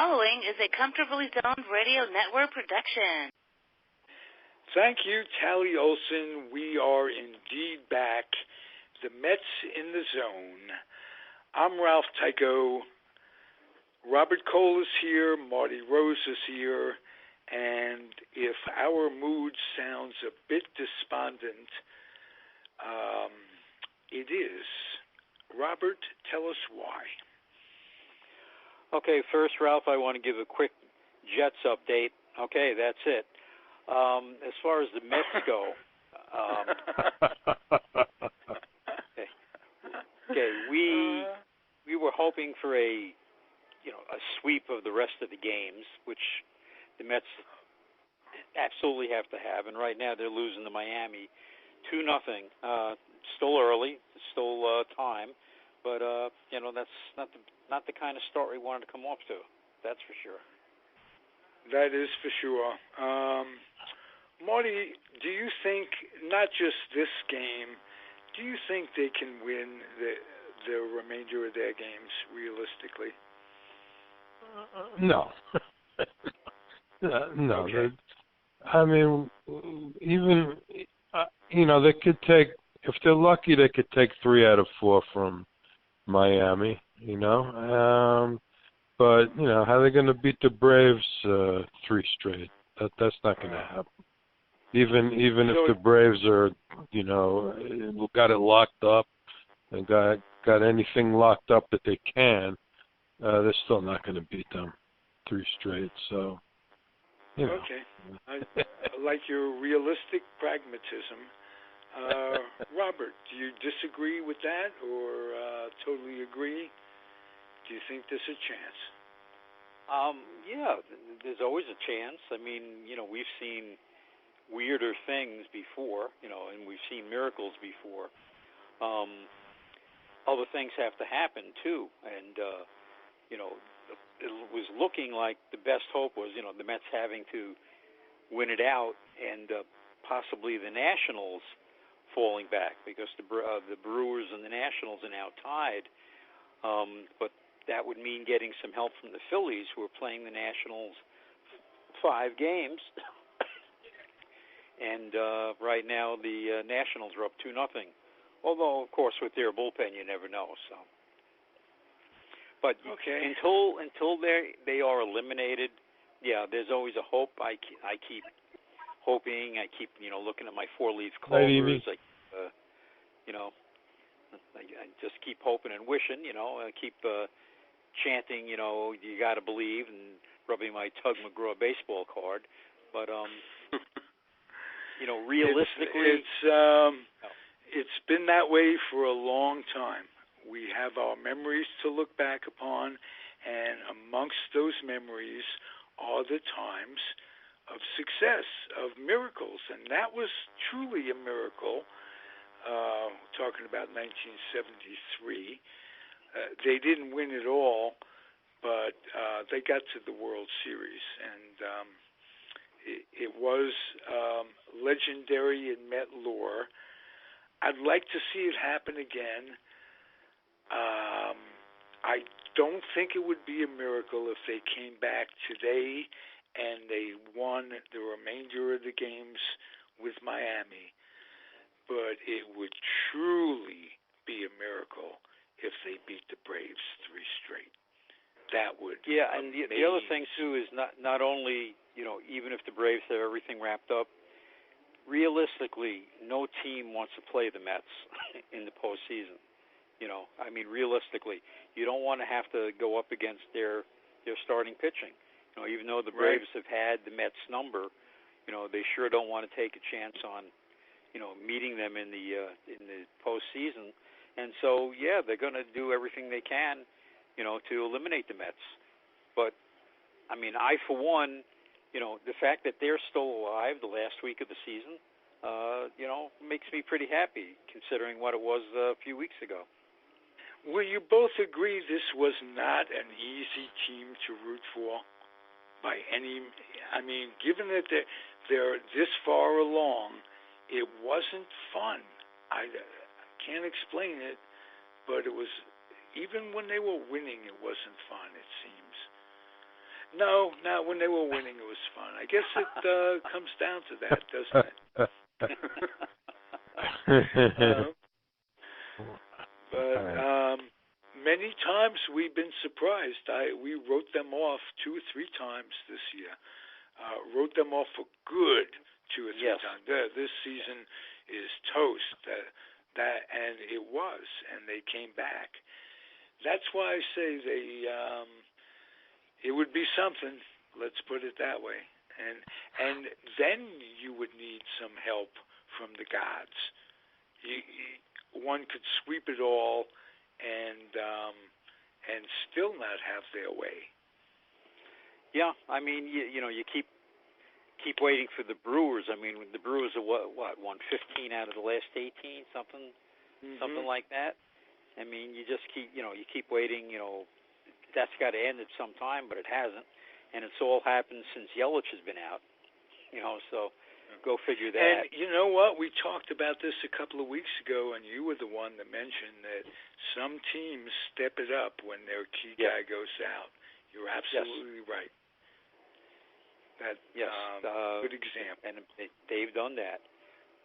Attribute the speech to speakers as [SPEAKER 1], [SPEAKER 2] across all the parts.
[SPEAKER 1] following is a Comfortably Zoned Radio Network production.
[SPEAKER 2] Thank you, Tally Olson. We are indeed back. The Mets in the zone. I'm Ralph Tyko. Robert Cole is here. Marty Rose is here. And if our mood sounds a bit despondent, it is. Robert, tell us why.
[SPEAKER 3] Okay, first, Ralph, I want to give a quick Jets update. Okay, that's it. As far as the Mets go, we were hoping for a sweep of the rest of the games, which the Mets absolutely have to have, and right now they're losing to Miami 2-0. Still early, still time, but that's not the kind of start we wanted to come off to. That's for sure.
[SPEAKER 2] That is for sure. Marty, do you think, not just this game, do you think they can win the remainder of their games realistically?
[SPEAKER 4] No. No.
[SPEAKER 2] Okay.
[SPEAKER 4] I mean, even, they could take, if they're lucky, they could take 3 out of 4 from Miami, But, how are they going to beat the Braves 3 straight? That's not going to happen. Even if the Braves are, got it locked up and got anything locked up that they can, they're still not going to beat them 3 straight. So,
[SPEAKER 2] Okay. I like your realistic pragmatism. Robert, do you disagree with that or totally agree? Do you think there's a chance?
[SPEAKER 3] Yeah, there's always a chance. I mean, we've seen weirder things before, and we've seen miracles before. Other things have to happen, too. And, it was looking like the best hope was, the Mets having to win it out and possibly the Nationals falling back because the Brewers and the Nationals are now tied. But that would mean getting some help from the Phillies, who are playing the Nationals 5 games. And right now the Nationals are up 2-0. Although, of course, with their bullpen, you never know. So, but
[SPEAKER 2] okay.
[SPEAKER 3] until they are eliminated, yeah, there's always a hope. I keep hoping. I keep looking at my 4-leaf clovers. I just keep hoping and wishing. I keep chanting. You got to believe, and rubbing my Tug McGraw baseball card. But realistically,
[SPEAKER 2] it's been that way for a long time. We have our memories to look back upon, and amongst those memories are the times of success, of miracles, and that was truly a miracle. Talking about 1973. They didn't win it all, but they got to the World Series, and it was legendary in Met lore. I'd like to see it happen again. I don't think it would be a miracle if they came back today and they won the remainder of the games with Miami. But it would truly be a miracle if they beat the Braves 3 straight. That would.
[SPEAKER 3] Yeah, and the other thing too is not only even if the Braves have everything wrapped up, realistically, no team wants to play the Mets in the postseason. I mean, realistically, you don't want to have to go up against their starting pitching. Even though the Braves have had the Mets number, they sure don't want to take a chance on meeting them in the postseason. And so, yeah, they're going to do everything they can, to eliminate the Mets. But, I mean, I, for one, the fact that they're still alive the last week of the season, makes me pretty happy considering what it was a few weeks ago.
[SPEAKER 2] Will you both agree this was not an easy team to root for by any? I mean, given that they're this far along, it wasn't fun. I can't explain it, but it was, even when they were winning, it wasn't fun, it seems. No, not when they were winning. It was fun. I guess it comes down to that, doesn't it? But many times we've been surprised. We wrote them off 2 or 3 times this year. Wrote them off for good 2 or 3 times. This season is toast. And it was, and they came back. That's why I say it would be something. Let's put it that way. And then you would need some help from the gods. One could sweep it all and still not have their way.
[SPEAKER 3] Yeah, I mean, you know, you keep waiting for the Brewers. I mean, the Brewers are what won 15 out of the last 18, something like that. I mean, you just keep waiting. You know, that's got to end at some time, but it hasn't, and it's all happened since Yelich has been out. You know, so go figure that.
[SPEAKER 2] And you know what? We talked about this a couple of weeks ago, and you were the one that mentioned that some teams step it up when their key guy goes out. You're absolutely right. That good example.
[SPEAKER 3] And they've done that.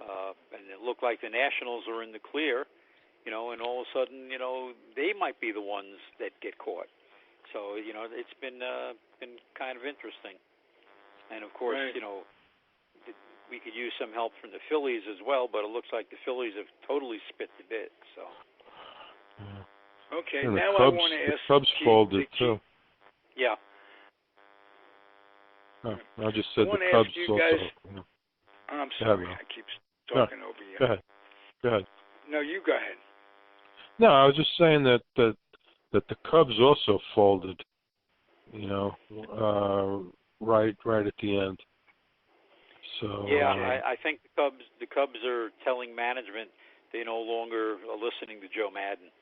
[SPEAKER 3] And it looked like the Nationals are in the clear, you know, and all of a sudden, you know, they might be the ones that get caught. So, you know, it's been kind of interesting. And, of course, you know, we could use some help from the Phillies as well, but it looks like the Phillies have totally spit the bit. So.
[SPEAKER 2] Okay,
[SPEAKER 4] and
[SPEAKER 2] now
[SPEAKER 4] Cubs,
[SPEAKER 2] I want to ask
[SPEAKER 4] the Cubs folded, too.
[SPEAKER 3] Yeah.
[SPEAKER 4] Oh, I just said the Cubs also. Yeah.
[SPEAKER 2] I'm sorry, I keep talking over you.
[SPEAKER 4] Go ahead.
[SPEAKER 2] No, you go ahead.
[SPEAKER 4] No, I was just saying that the Cubs also folded, you know, right at the end. So
[SPEAKER 3] yeah, I think the Cubs are telling management they no longer are listening to Joe Madden.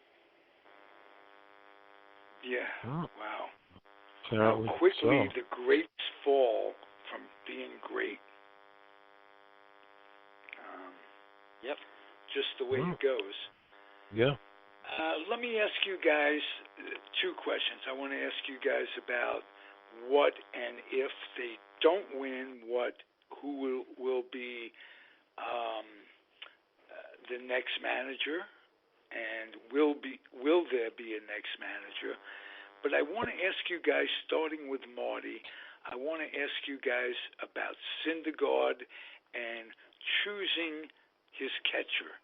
[SPEAKER 2] Yeah.
[SPEAKER 4] Oh.
[SPEAKER 2] Wow.
[SPEAKER 4] Apparently
[SPEAKER 2] How quickly
[SPEAKER 4] so.
[SPEAKER 2] the greats fall from being great.
[SPEAKER 3] Yep.
[SPEAKER 2] Just the way it goes.
[SPEAKER 4] Yeah.
[SPEAKER 2] Let me ask you guys 2 questions. I want to ask you guys about what and if they don't win, who will be the next manager, and will there be a next manager? But I want to ask you guys, starting with Marty, I want to ask you guys about Syndergaard and choosing his catcher.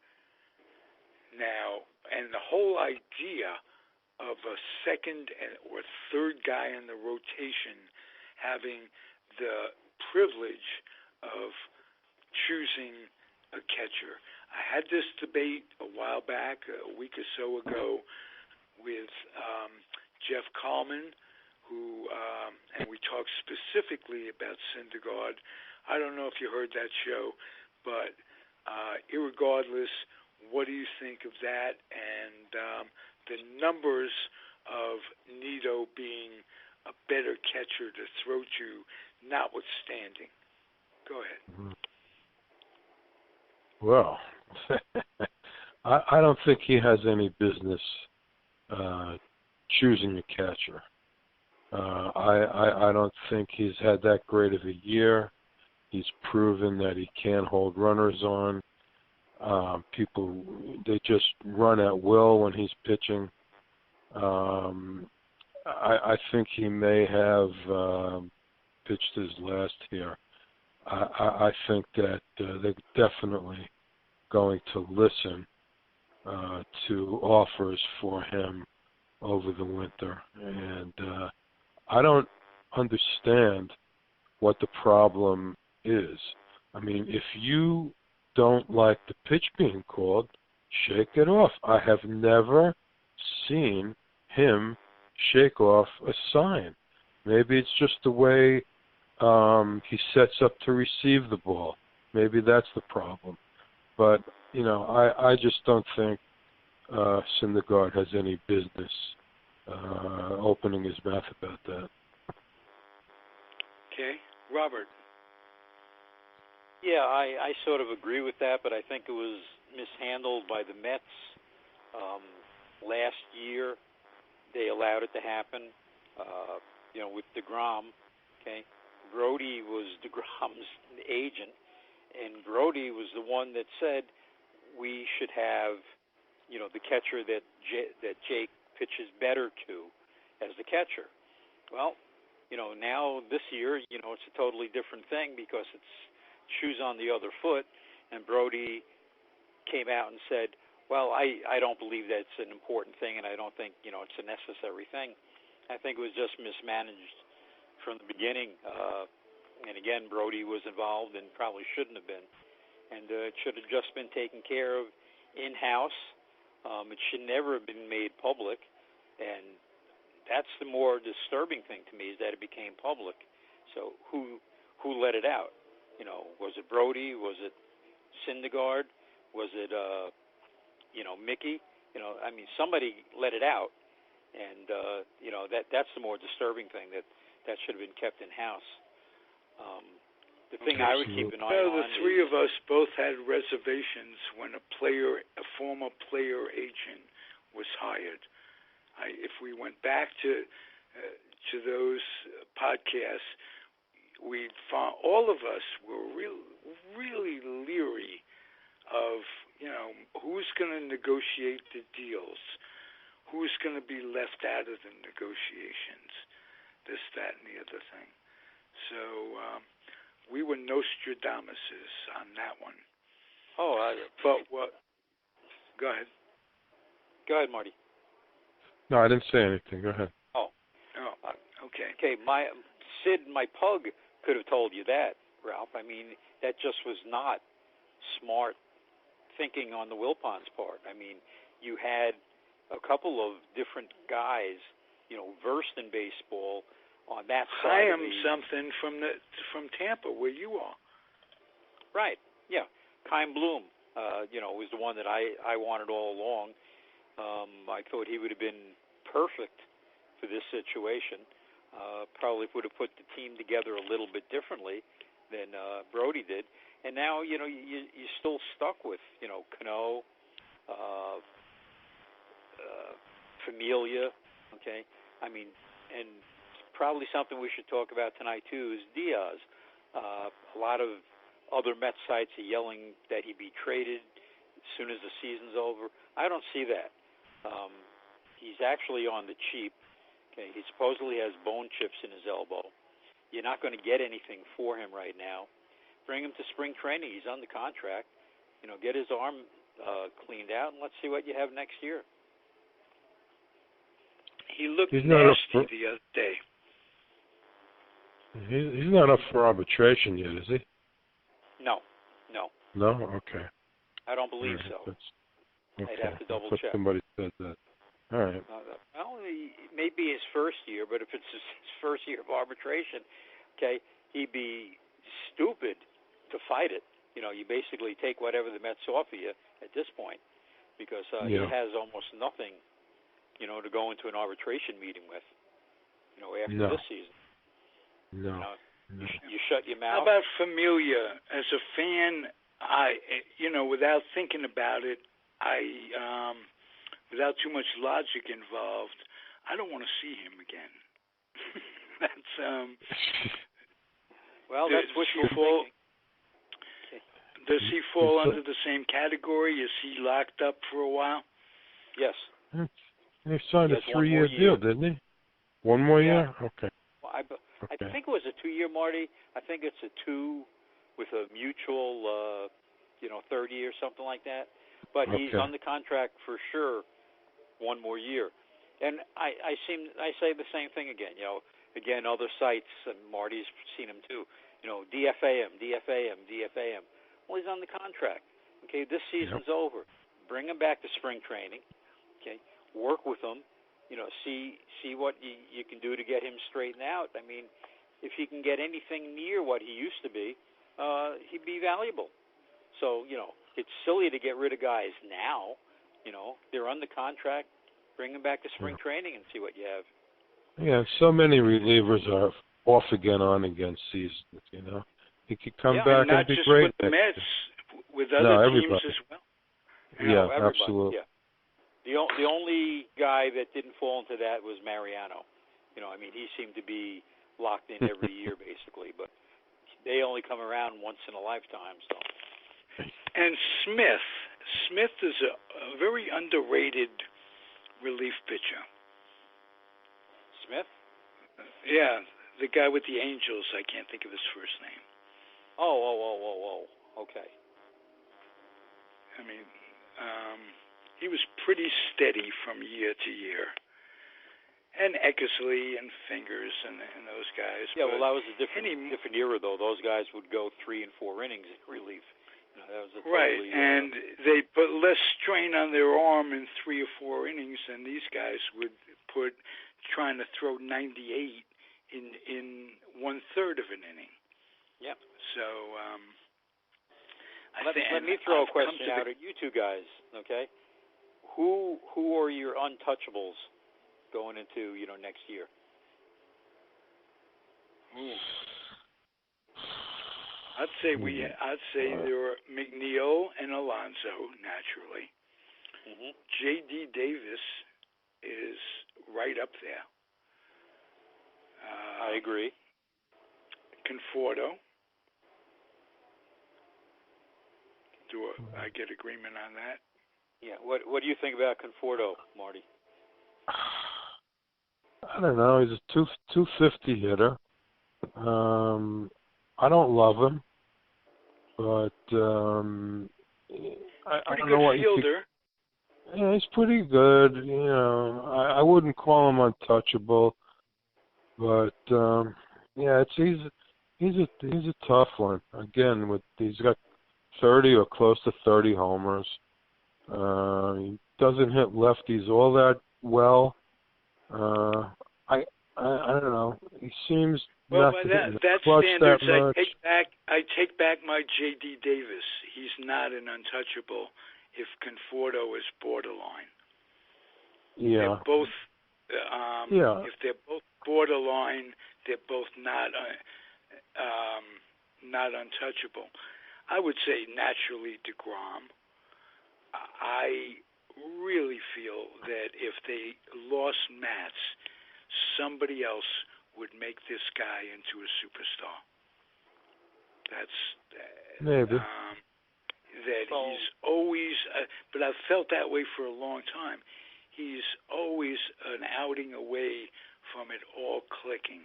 [SPEAKER 2] Now, and the whole idea of a second or third guy in the rotation having the privilege of choosing a catcher. I had this debate a while back, a week or so ago, with Jeff Kallman, who, and we talked specifically about Syndergaard. I don't know if you heard that show, but irregardless, what do you think of that? And the numbers of Nito being a better catcher to throw to, notwithstanding. Go ahead.
[SPEAKER 4] Well, I don't think he has any business choosing a catcher. I don't think he's had that great of a year. He's proven that he can hold runners on. People, they just run at will when he's pitching. I think he may have pitched his last here. I think that they're definitely going to listen to offers for him over the winter. And I don't understand what the problem is. I mean, if you don't like the pitch being called, shake it off. I have never seen him shake off a sign. Maybe it's just the way he sets up to receive the ball. Maybe that's the problem. But, you know, I just don't think Syndergaard has any business opening his mouth about that.
[SPEAKER 2] Okay. Robert.
[SPEAKER 3] Yeah, I sort of agree with that, but I think it was mishandled by the Mets. Last year, they allowed it to happen. with DeGrom. Okay, Brody was DeGrom's agent, and Brody was the one that said we should have, the catcher that Jake pitches better to as the catcher. Well, now this year, it's a totally different thing because it's shoes on the other foot, and Brody came out and said, well, I don't believe that's an important thing, and I don't think, it's a necessary thing. I think it was just mismanaged from the beginning. And again, Brody was involved and probably shouldn't have been. And it should have just been taken care of in-house. It should never have been made public. And that's the more disturbing thing to me, is that it became public. So who let it out? Was it Brody? Was it Syndergaard? Was it, Mickey? Somebody let it out. And, that's the more disturbing thing, that should have been kept in-house. The thing I would keep an eye on
[SPEAKER 2] the three of us both had reservations when a former player agent was hired. If we went back to those podcasts, we'd find all of us were really leery of, who's going to negotiate the deals, who's going to be left out of the negotiations, this, that, and the other thing. So we were Nostradamuses on that one.
[SPEAKER 3] Oh,
[SPEAKER 2] but what? Go ahead.
[SPEAKER 3] Go ahead, Marty.
[SPEAKER 4] No, I didn't say anything. Go ahead.
[SPEAKER 2] Oh, okay.
[SPEAKER 3] Okay, my pug could have told you that, Ralph. That just was not smart thinking on the Wilpons' part. You had a couple of different guys, versed in baseball on that side.
[SPEAKER 2] I am something from Tampa, where you are.
[SPEAKER 3] Right. Yeah. Kyle Bloom, was the one that I wanted all along. I thought he would have been perfect for this situation. Probably would have put the team together a little bit differently than Brody did. And now, you're still stuck with, Cano, Familia, okay? And probably something we should talk about tonight, too, is Diaz. A lot of other Mets sites are yelling that he be traded as soon as the season's over. I don't see that. He's actually on the cheap. Okay, he supposedly has bone chips in his elbow. You're not going to get anything for him right now. Bring him to spring training. He's on the contract. Get his arm cleaned out, and let's see what you have next year.
[SPEAKER 2] He looked nasty the other day.
[SPEAKER 4] He's not up for arbitration yet, is he?
[SPEAKER 3] No.
[SPEAKER 4] No? Okay.
[SPEAKER 3] I don't believe so.
[SPEAKER 4] Okay.
[SPEAKER 3] I'd have to double check.
[SPEAKER 4] Somebody said that. All right.
[SPEAKER 3] Well, it may be his first year, but if it's his first year of arbitration, okay, he'd be stupid to fight it. You basically take whatever the Mets offer you at this point, because he has almost nothing, to go into an arbitration meeting with, after this season.
[SPEAKER 4] No.
[SPEAKER 3] You shut your mouth.
[SPEAKER 2] How about Familia? As a fan, without thinking about it, without too much logic involved, I don't want to see him again. That's
[SPEAKER 3] well, that's wishful thinking.
[SPEAKER 2] Does he fall under the same category? Is he locked up for a while?
[SPEAKER 3] Yes.
[SPEAKER 4] He signed a 3-year deal, didn't he? One more year? Okay.
[SPEAKER 3] Well, I think it was a 2-year, Marty. I think it's a 2 with a mutual, third year, something like that. But he's on the contract for sure 1 more year. And I say the same thing again. Again, other sites, and Marty's seen him too. DFA him. Well, he's on the contract. Okay, this season's over. Bring him back to spring training. Okay, work with him. See what you can do to get him straightened out. If he can get anything near what he used to be, he'd be valuable. So, it's silly to get rid of guys now. They're on the contract. Bring them back to spring training and see what you have.
[SPEAKER 4] Yeah, so many relievers are off again, on again seasons, He could come back and be great.
[SPEAKER 2] Not just with the Mets, with other teams as well.
[SPEAKER 4] Yeah,
[SPEAKER 3] everybody,
[SPEAKER 4] absolutely.
[SPEAKER 3] Yeah. The only guy that didn't fall into that was Mariano. I mean, he seemed to be locked in every year basically, but they only come around once in a lifetime. So.
[SPEAKER 2] And Smith is a very underrated relief pitcher.
[SPEAKER 3] Smith?
[SPEAKER 2] Yeah, the guy with the Angels. I can't think of his first name.
[SPEAKER 3] Oh. Okay.
[SPEAKER 2] I mean, he was pretty steady from year to year. And Eckersley and Fingers and those guys.
[SPEAKER 3] Yeah, well, that was a different era, though. Those guys would go 3 and 4 innings in relief. That was a totally,
[SPEAKER 2] right, and they put less strain on their arm in 3 or 4 innings than these guys would put trying to throw 98 in 1/3 of an inning.
[SPEAKER 3] Yep.
[SPEAKER 2] So
[SPEAKER 3] let me throw a question out at you two guys. Okay, who are your untouchables going into next year?
[SPEAKER 2] I'd say there are McNeil and Alonso naturally.
[SPEAKER 3] Mm-hmm.
[SPEAKER 2] J.D. Davis is right up there.
[SPEAKER 3] I agree.
[SPEAKER 2] Conforto. Do I get agreement on that?
[SPEAKER 3] Yeah. What do you think about Conforto, Marty?
[SPEAKER 4] I don't know. He's a 250 hitter. I don't love him, but I don't know what
[SPEAKER 2] fielder.
[SPEAKER 4] Yeah, he's pretty good. I wouldn't call him untouchable, but yeah, he's a tough one. Again, he's got 30 or close to 30 homers. He doesn't hit lefties all that well. I don't know. He seems not to hit
[SPEAKER 2] that
[SPEAKER 4] clutch
[SPEAKER 2] standards,
[SPEAKER 4] that much.
[SPEAKER 2] I take back my J.D. Davis. He's not an untouchable if Conforto is borderline.
[SPEAKER 4] Yeah.
[SPEAKER 2] They're both. If they're both borderline, they're both not untouchable. I would say naturally DeGrom. I really feel that if they lost Matz, somebody else would make this guy into a superstar. That's
[SPEAKER 4] maybe.
[SPEAKER 2] He's always, but I've felt that way for a long time. He's always an outing away from it all clicking.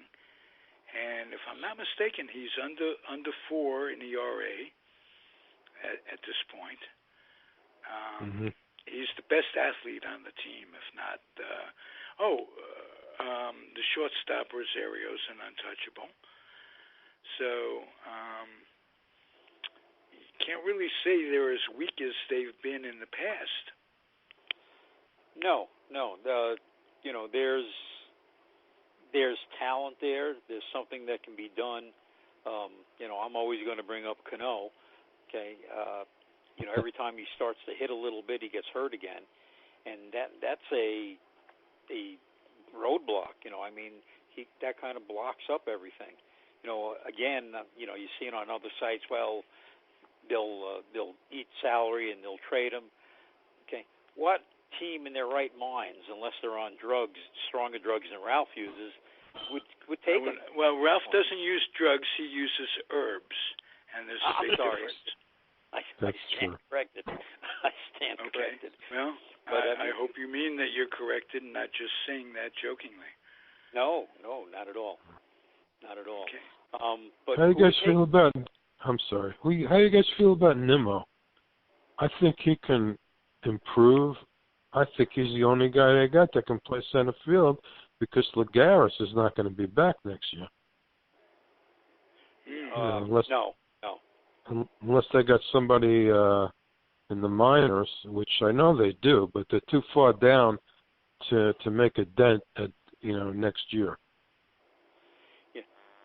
[SPEAKER 2] And if I'm not mistaken, he's under 4 in ERA at this point. He's the best athlete on the team, if not. The shortstop Rosario's an untouchable. So you can't really say they're as weak as they've been in the past.
[SPEAKER 3] No. There's talent there. There's something that can be done. I'm always going to bring up Cano. Okay. Every time he starts to hit a little bit, he gets hurt again, and that's a roadblock. That kind of blocks up everything. Again, you see it on other sites. Well, they'll eat salary and they'll trade him. Okay, what team in their right minds, unless they're on drugs, stronger drugs than Ralph uses, would take him?
[SPEAKER 2] Well, Ralph doesn't use drugs; he uses herbs, and there's a big difference.
[SPEAKER 3] I stand corrected. I stand corrected.
[SPEAKER 2] Well, I hope you mean that you're corrected and not just saying that jokingly.
[SPEAKER 3] No, not at all. Not at all.
[SPEAKER 2] Okay.
[SPEAKER 3] But
[SPEAKER 4] how do you guys feel about? I'm sorry. How do you guys feel about Nimmo? I think he can improve. I think he's the only guy they got that can play center field because Lagares is not going to be back next year. Unless they got somebody in the minors, which I know they do, but they're too far down to make a dent at next year.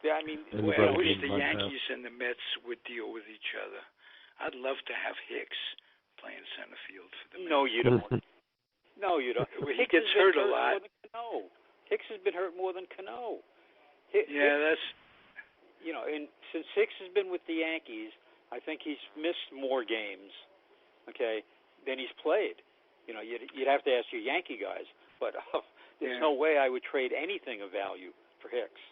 [SPEAKER 3] Yeah, I mean,
[SPEAKER 2] I wish the Yankees and the Mets would deal with each other. I'd love to have Hicks playing center field for the Mets.
[SPEAKER 3] No, you don't. No, you don't.
[SPEAKER 2] He gets hurt a lot.
[SPEAKER 3] Hicks has been hurt more than Cano.
[SPEAKER 2] That's.
[SPEAKER 3] And since Hicks has been with the Yankees, I think he's missed more games, than he's played. You'd have to ask your Yankee guys, but there's no way I would trade anything of value for Hicks.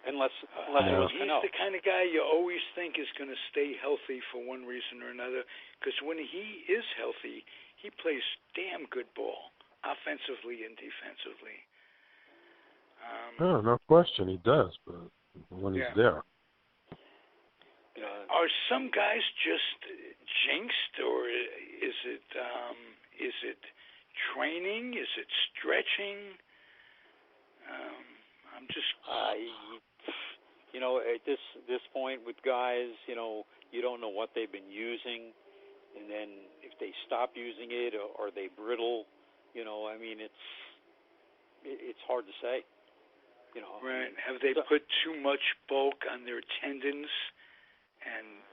[SPEAKER 3] Unless it was Cano.
[SPEAKER 2] He's the kind of guy you always think is going to stay healthy for one reason or another, because when he is healthy, he plays damn good ball, offensively and defensively.
[SPEAKER 4] No question, he does, but when he's there.
[SPEAKER 2] Are some guys just jinxed, or is it training? Is it stretching? I'm just...
[SPEAKER 3] at this point with guys, you don't know what they've been using, and then if they stop using it, or are they brittle? It's hard to say.
[SPEAKER 2] Right. Have they put too much bulk on their tendons? And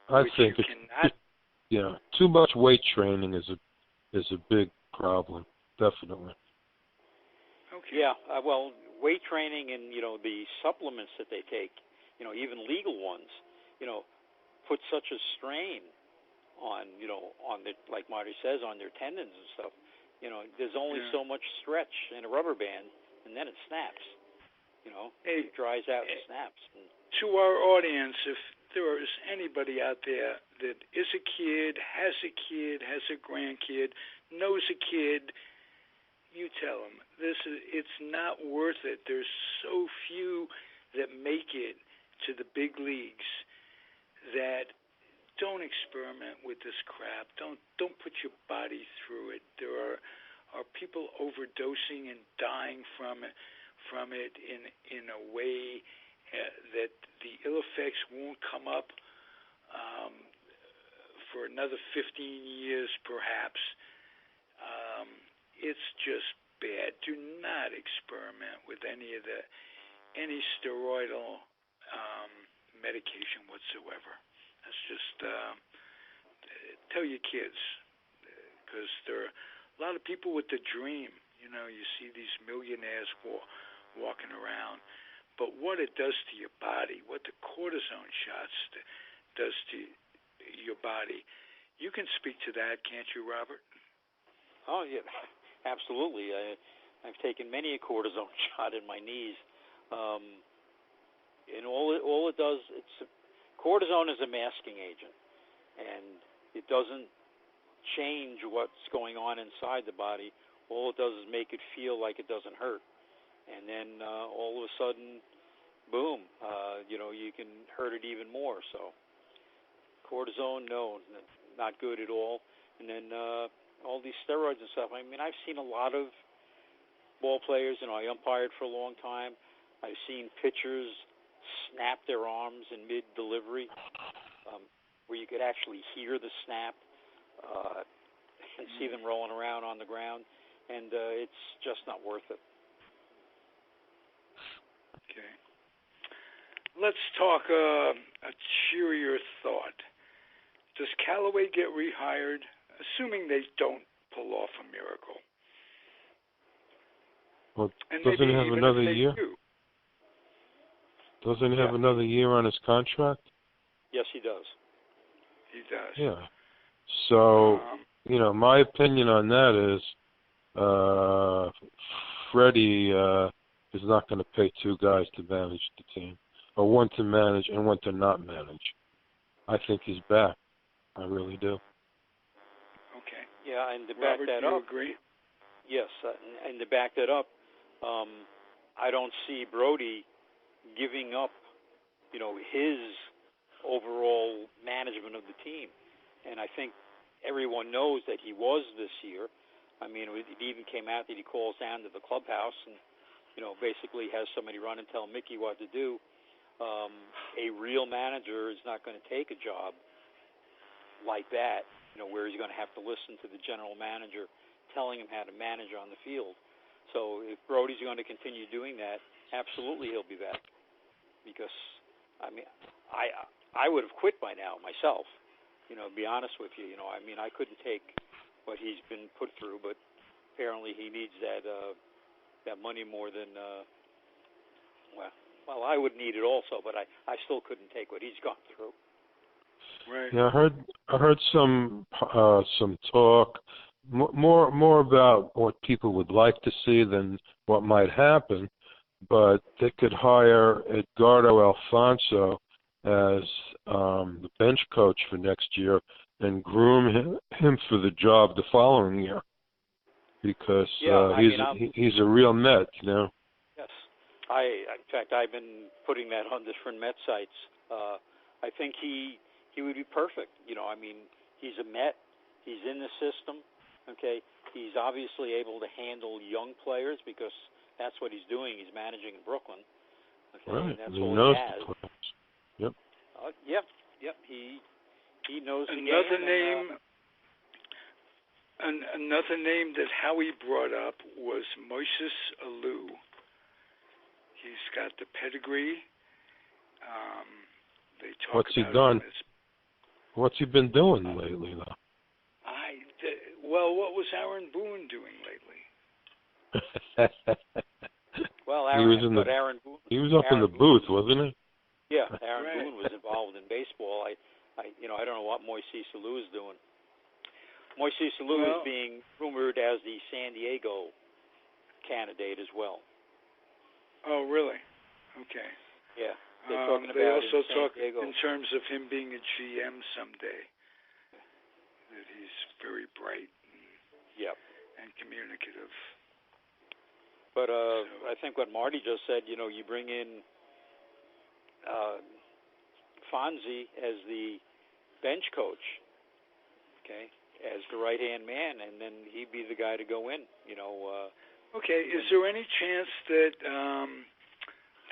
[SPEAKER 4] I think too much weight training is a big problem, definitely.
[SPEAKER 2] Okay.
[SPEAKER 3] Yeah. Well, weight training and the supplements that they take, even legal ones, put such a strain on the, like Marty says, on their tendons and stuff. There's only so much stretch in a rubber band, and then it snaps. It dries out and snaps.
[SPEAKER 2] To our audience, if there is anybody out there that is a kid, has a grandkid, knows a kid, you tell them it's not worth it. There's so few that make it to the big leagues that don't experiment with this crap. Don't put your body through it. There are people overdosing and dying from it in a way that the ill effects won't come up for another 15 years, perhaps. It's just bad. Do not experiment with any steroidal medication whatsoever. That's just tell your kids, because there are a lot of people with the dream. You see these millionaires walking around, but what it does to your body, what the cortisone shots does to your body, you can speak to that, can't you, Robert?
[SPEAKER 3] Oh yeah, absolutely. I've taken many a cortisone shot in my knees, and all it does, cortisone is a masking agent, and it doesn't change what's going on inside the body. All it does is make it feel like it doesn't hurt, and then all of a sudden, boom, you can hurt it even more. So cortisone, no, not good at all. And then all these steroids and stuff. I've seen a lot of ball players. I umpired for a long time. I've seen pitchers snap their arms in mid-delivery, where you could actually hear the snap and see them rolling around on the ground, and it's just not worth it.
[SPEAKER 2] Okay. Let's talk a cheerier thought. Does Callaway get rehired, assuming they don't pull off a miracle?
[SPEAKER 4] Well, doesn't he have another year? Doesn't he have another year on his contract?
[SPEAKER 3] Yes, he does.
[SPEAKER 2] He does.
[SPEAKER 4] Yeah. So, my opinion on that is Freddie is not going to pay two guys to manage the team, or one to manage and one to not manage. I think he's back. I really do.
[SPEAKER 2] Okay.
[SPEAKER 3] Yeah, and to
[SPEAKER 2] Robert,
[SPEAKER 3] back that
[SPEAKER 2] do you
[SPEAKER 3] up,
[SPEAKER 2] agree?
[SPEAKER 3] Yes, and to back that up, I don't see Brody giving up, his overall management of the team. And I think everyone knows that he was this year. It even came out that he calls down to the clubhouse and, basically has somebody run and tell Mickey what to do. A real manager is not going to take a job like that, where he's going to have to listen to the general manager telling him how to manage on the field. So if Brody's going to continue doing that, absolutely he'll be back. Because, I would have quit by now myself, to be honest with you. I couldn't take what he's been put through, but apparently he needs that money more than, well, I would need it also, but I still couldn't take what he's gone through.
[SPEAKER 2] Right.
[SPEAKER 4] Yeah, I heard some talk more about what people would like to see than what might happen. But they could hire Edgardo Alfonso as the bench coach for next year and groom him for the job the following year, because he's a real Met, you know.
[SPEAKER 3] Yes, in fact, I've been putting that on different Met sites. I think he would be perfect. You know, I mean, he's a Met. He's in the system. Okay, he's obviously able to handle young players because that's what he's doing. He's managing in Brooklyn. Okay,
[SPEAKER 4] right.
[SPEAKER 3] And that's
[SPEAKER 4] he
[SPEAKER 3] all
[SPEAKER 4] knows
[SPEAKER 3] he has.
[SPEAKER 4] the players. Yep.
[SPEAKER 3] Yep. He knows the
[SPEAKER 2] Another
[SPEAKER 3] game.
[SPEAKER 2] Another name that Howie brought up was Moises Alou. He's got the pedigree. They talk
[SPEAKER 4] What's he
[SPEAKER 2] about
[SPEAKER 4] done? What's he been doing lately, though?
[SPEAKER 2] Well, what was Aaron Boone doing lately?
[SPEAKER 3] Well,
[SPEAKER 4] Aaron Boone. He was up in the booth, wasn't he?
[SPEAKER 3] Yeah, Aaron Boone was involved in baseball. I don't know what Moises Alou is doing. Moises Alou is being rumored as the San Diego candidate as well.
[SPEAKER 2] Oh, really? Okay.
[SPEAKER 3] Yeah. They're talking
[SPEAKER 2] they
[SPEAKER 3] about
[SPEAKER 2] also
[SPEAKER 3] in
[SPEAKER 2] talk
[SPEAKER 3] San Diego.
[SPEAKER 2] in terms of him being a GM someday. That he's very bright and communicative.
[SPEAKER 3] But I think what Marty just said, you know, you bring in Fonzie as the bench coach, okay, as the right-hand man, and then he'd be the guy to go in, you know.
[SPEAKER 2] Okay, is there any chance that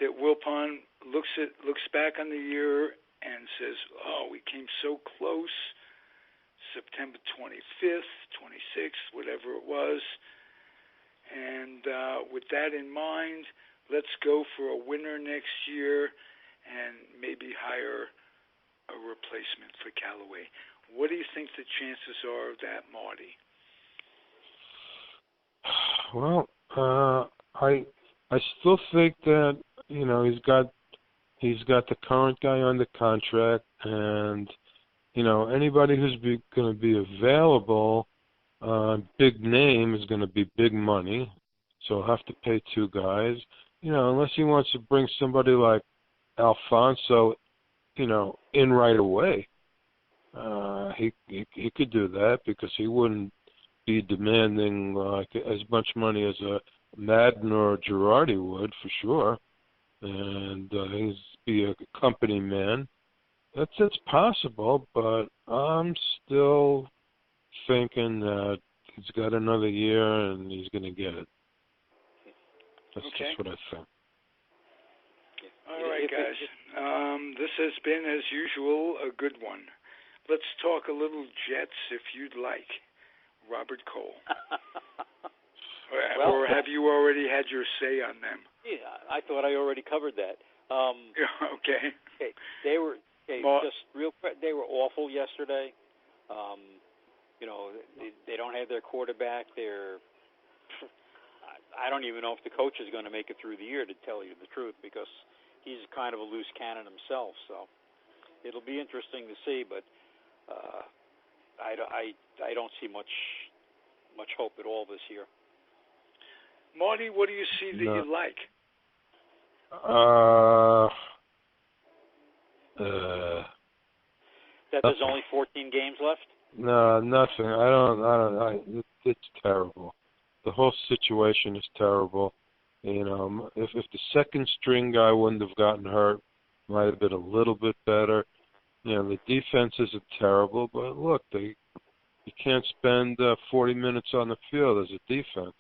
[SPEAKER 2] that Wilpon looks back on the year and says, "Oh, we came so close, September 25th, 26th, whatever it was," and with that in mind, let's go for a winner next year and maybe hire a replacement for Callaway. What do you think the chances are of that, Marty?
[SPEAKER 4] Well, I still think that, you know, he's got the current guy under contract, and you know, anybody who's going to be available, big name, is going to be big money, so he'll have to pay two guys. You know, unless he wants to bring somebody like Alfonso, you know, in right away. He could do that because he wouldn't be demanding like as much money as a Madden or a Girardi would, for sure, and he's be a company man. It's possible, but I'm still thinking that he's got another year and he's going to get it. That's just what I think.
[SPEAKER 2] All right, guys. This has been, as usual, a good one. Let's talk a little Jets, if you'd like. Robert Cole. Or have you already had your say on them?
[SPEAKER 3] Yeah, I thought I already covered that.
[SPEAKER 2] Okay.
[SPEAKER 3] They were just real. They were awful yesterday. You know, they don't have their quarterback. I don't even know if the coach is going to make it through the year, to tell you the truth, because he's kind of a loose cannon himself. So it'll be interesting to see, but I don't see much hope at all this year.
[SPEAKER 2] Marty, what do you see that you like?
[SPEAKER 3] That there's only 14 games left?
[SPEAKER 4] No, nothing. I don't. It's terrible. The whole situation is terrible. You know, if the second string guy wouldn't have gotten hurt, might have been a little bit better. You know, the defenses are terrible, but look, you can't spend 40 minutes on the field as a defense.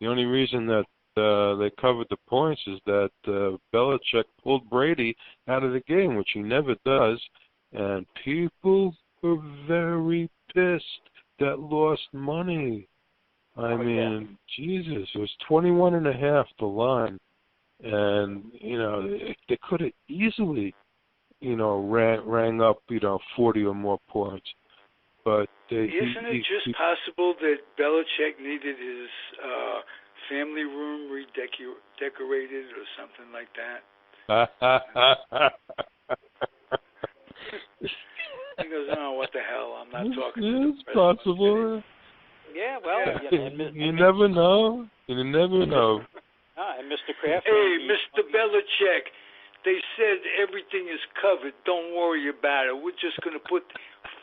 [SPEAKER 4] The only reason that they covered the points is that Belichick pulled Brady out of the game, which he never does, and people were very pissed that lost money. I mean, Jesus, it was 21.5 the line, and you know they could have easily, you know, rang up, you know, 40 or more points. But
[SPEAKER 2] isn't it just possible that Belichick needed his family room redecorated or something like that? He goes, "Oh, what the hell? I'm not talking to the
[SPEAKER 4] It's possible.
[SPEAKER 3] Yeah, well,
[SPEAKER 4] you never know. You never know.
[SPEAKER 3] And Mr. Kraft.
[SPEAKER 2] Hey, Mr. Belichick, they said everything is covered. Don't worry about it. We're just going to put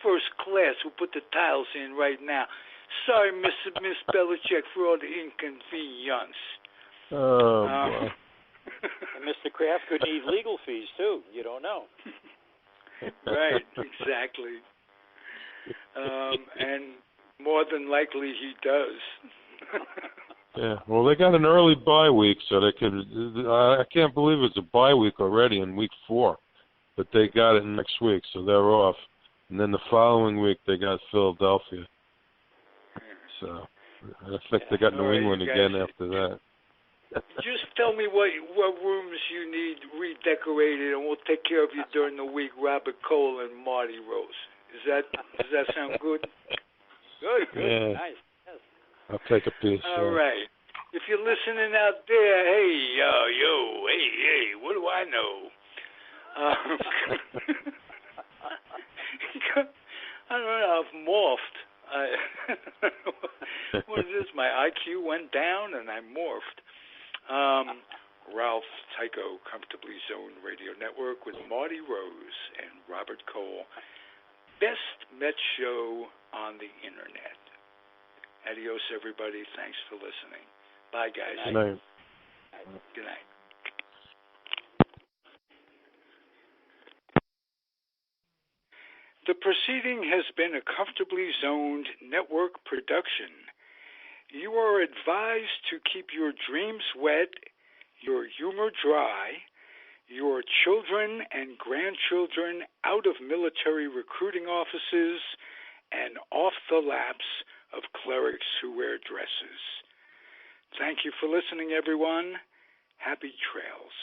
[SPEAKER 2] first class. We'll put the tiles in right now. Sorry, Miss Belichick, for all the inconvenience.
[SPEAKER 4] Oh, boy.
[SPEAKER 3] And Mr. Kraft could need legal fees, too. You don't know.
[SPEAKER 2] Right, exactly. And more than likely he does.
[SPEAKER 4] Yeah, well, they got an early bye week, so they could. I can't believe it's a bye week already in week 4, but they got it next week, so they're off. And then the following week they got Philadelphia. So I think they got New England again after that.
[SPEAKER 2] Just tell me what rooms you need redecorated, and we'll take care of you during the week. Robert Cole and Marty Rose. Does that sound good?
[SPEAKER 3] Good.
[SPEAKER 4] Yeah.
[SPEAKER 3] Nice. Yes.
[SPEAKER 4] I'll take a piece.
[SPEAKER 2] All right. If you're listening out there, hey, hey, what do I know? I don't know. I've morphed. What is this? My IQ went down and I morphed. Ralph Tyko, Comfortably Zoned Radio Network with Marty Rose and Robert Cole. Best Met show on the internet. Adios, everybody. Thanks for listening. Bye, guys.
[SPEAKER 4] Good night.
[SPEAKER 2] Good night. The proceeding has been a Comfortably Zoned network production. You are advised to keep your dreams wet, your humor dry, your children and grandchildren out of military recruiting offices, and off the laps of clerics who wear dresses. Thank you for listening, everyone. Happy trails.